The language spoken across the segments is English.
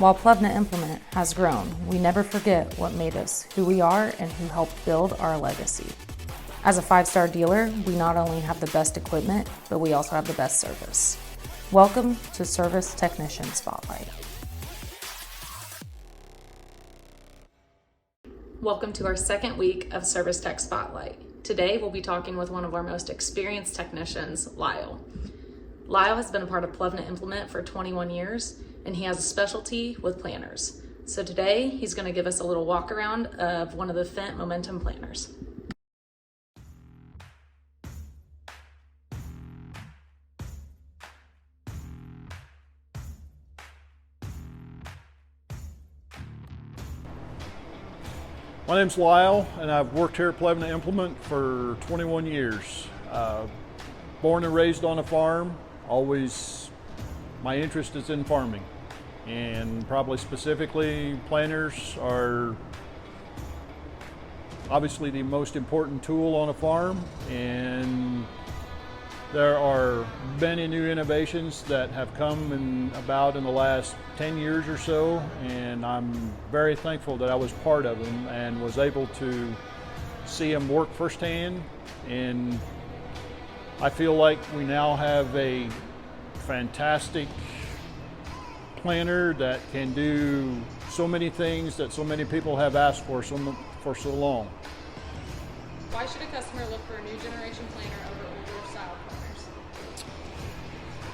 While Plevna Implement has grown, we never forget what made us who we are and who helped build our legacy. As a 5-star dealer, we not only have the best equipment, but we also have the best service. Welcome to Service Technician Spotlight. Welcome to our second week of Service Tech Spotlight. Today we'll be talking with one of our most experienced technicians, Lyle. Lyle has been a part of Plevna Implement for 21 years, and he has a specialty with planters. So today he's going to give us a little walk around of one of the Fendt Momentum Planters. My name's Lyle, and I've worked here at Plevna Implement for 21 years. Born and raised on a farm. My interest is in farming, and probably specifically planters are obviously the most important tool on a farm, and there are many new innovations that have come about in the last 10 years or so, and I'm very thankful that I was part of them and was able to see them work firsthand. And I feel like we now have a fantastic planter that can do so many things that so many people have asked for so long. Why should a customer look for a new generation planter over older style planters?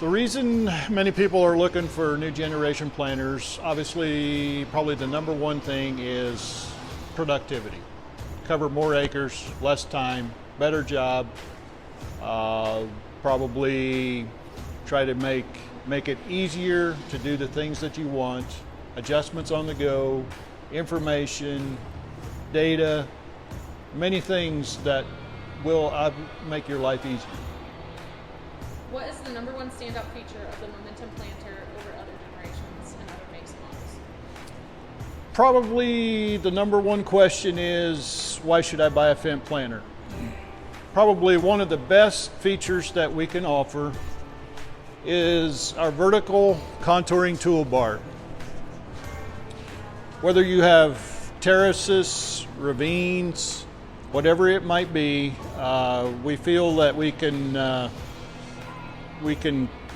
The reason many people are looking for new generation planters, obviously probably the number one thing is productivity. Cover more acres, less time, better job, probably try to make it easier to do the things that you want, adjustments on the go, information, data, many things that will make your life easier. What is the number one standout feature of the Momentum Planter over other generations and other makes and models? Probably the number one question is, why should I buy a Fendt planter? Probably one of the best features that we can offer is our vertical contouring toolbar. Whether you have terraces, ravines, whatever it might be, we feel that we can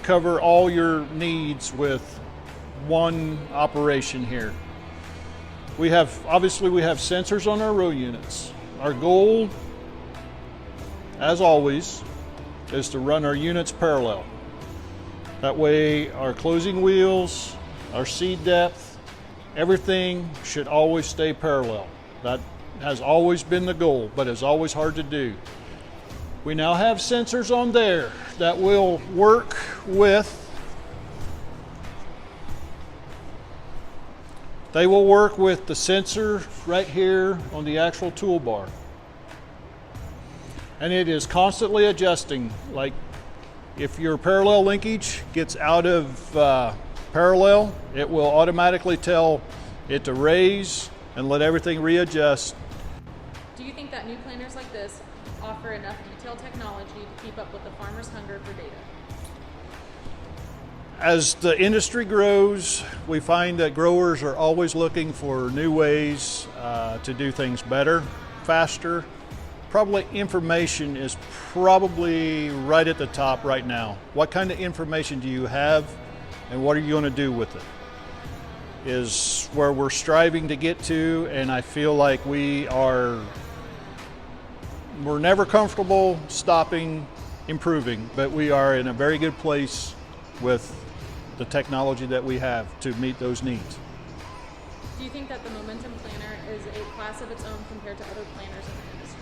cover all your needs with one operation here. We have sensors on our row units. Our goal, as always, is to run our units parallel. That way our closing wheels, our seed depth, everything should always stay parallel. That has always been the goal, but it's always hard to do. We now have sensors on there that will work with the sensor right here on the actual toolbar. And it is constantly adjusting. Like if your parallel linkage gets out of parallel, it will automatically tell it to raise and let everything readjust. Do you think that new planters like this offer enough detailed technology to keep up with the farmer's hunger for data? As the industry grows, we find that growers are always looking for new ways to do things better, faster. Probably information is probably right at the top right now. What kind of information do you have, and what are you going to do with it? Is where we're striving to get to, and I feel like we're never comfortable stopping improving, but we are in a very good place with the technology that we have to meet those needs. Do you think that the Momentum Planter is a class of its own compared to other planters in the industry?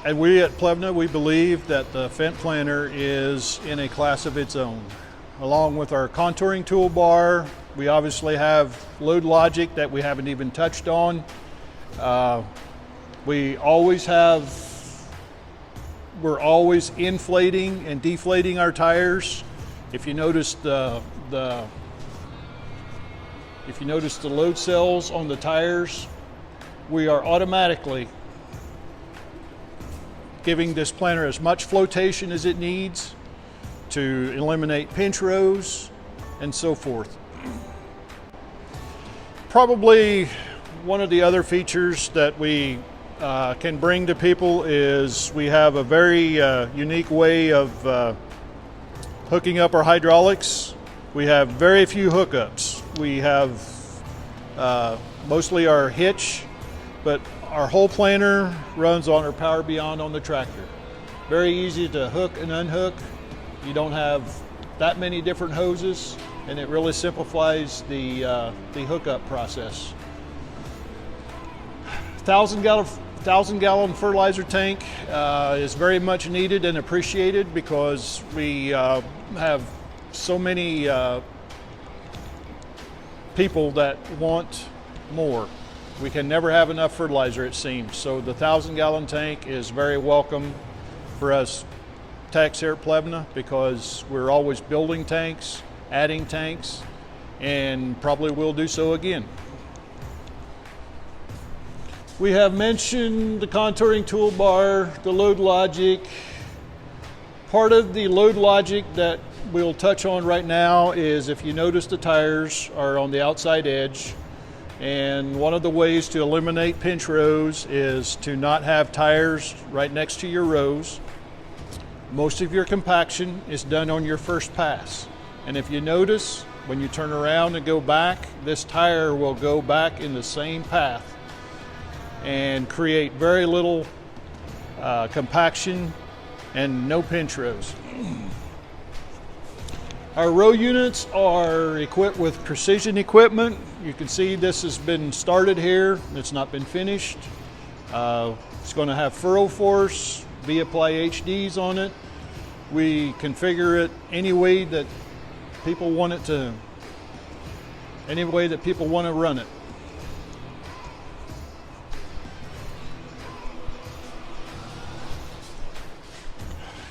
And we at Plevna, we believe that the Fendt planter is in a class of its own. Along with our contouring toolbar, we obviously have load logic that we haven't even touched on. We're always inflating and deflating our tires. If you notice the load cells on the tires, we are automatically giving this planter as much flotation as it needs to eliminate pinch rows and so forth. Probably one of the other features that we can bring to people is we have a very unique way of hooking up our hydraulics. We have very few hookups. We have mostly our hitch, but our whole planter runs on our Power Beyond on the tractor. Very easy to hook and unhook. You don't have that many different hoses, and it really simplifies the hookup process. 1,000-gallon fertilizer tank is very much needed and appreciated because we have so many people that want more. We can never have enough fertilizer, it seems. So the 1,000-gallon tank is very welcome for us techs here at Plevna because we're always building tanks, adding tanks, and probably will do so again. We have mentioned the contouring toolbar, the load logic. Part of the load logic that we'll touch on right now is if you notice the tires are on the outside edge, and one of the ways to eliminate pinch rows is to not have tires right next to your rows. Most of your compaction is done on your first pass, and if you notice when you turn around and go back, this tire will go back in the same path and create very little compaction and no pinch rows. Our row units are equipped with precision equipment. You can see this has been started here. It's not been finished. It's going to have furrow force, V-Apply HDs on it. We configure it any way that people want it to, any way that people want to run it.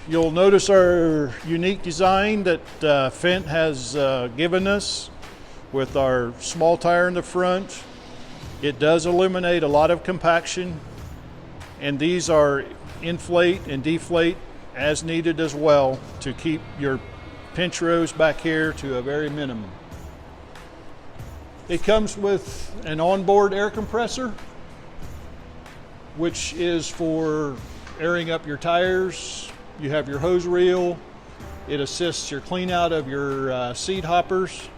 You'll notice our unique design that Fendt has given us with our small tire in the front. It does eliminate a lot of compaction, and these are inflate and deflate as needed as well to keep your pinch rows back here to a very minimum. It comes with an onboard air compressor, which is for airing up your tires. You have your hose reel. It assists your clean out of your seed hoppers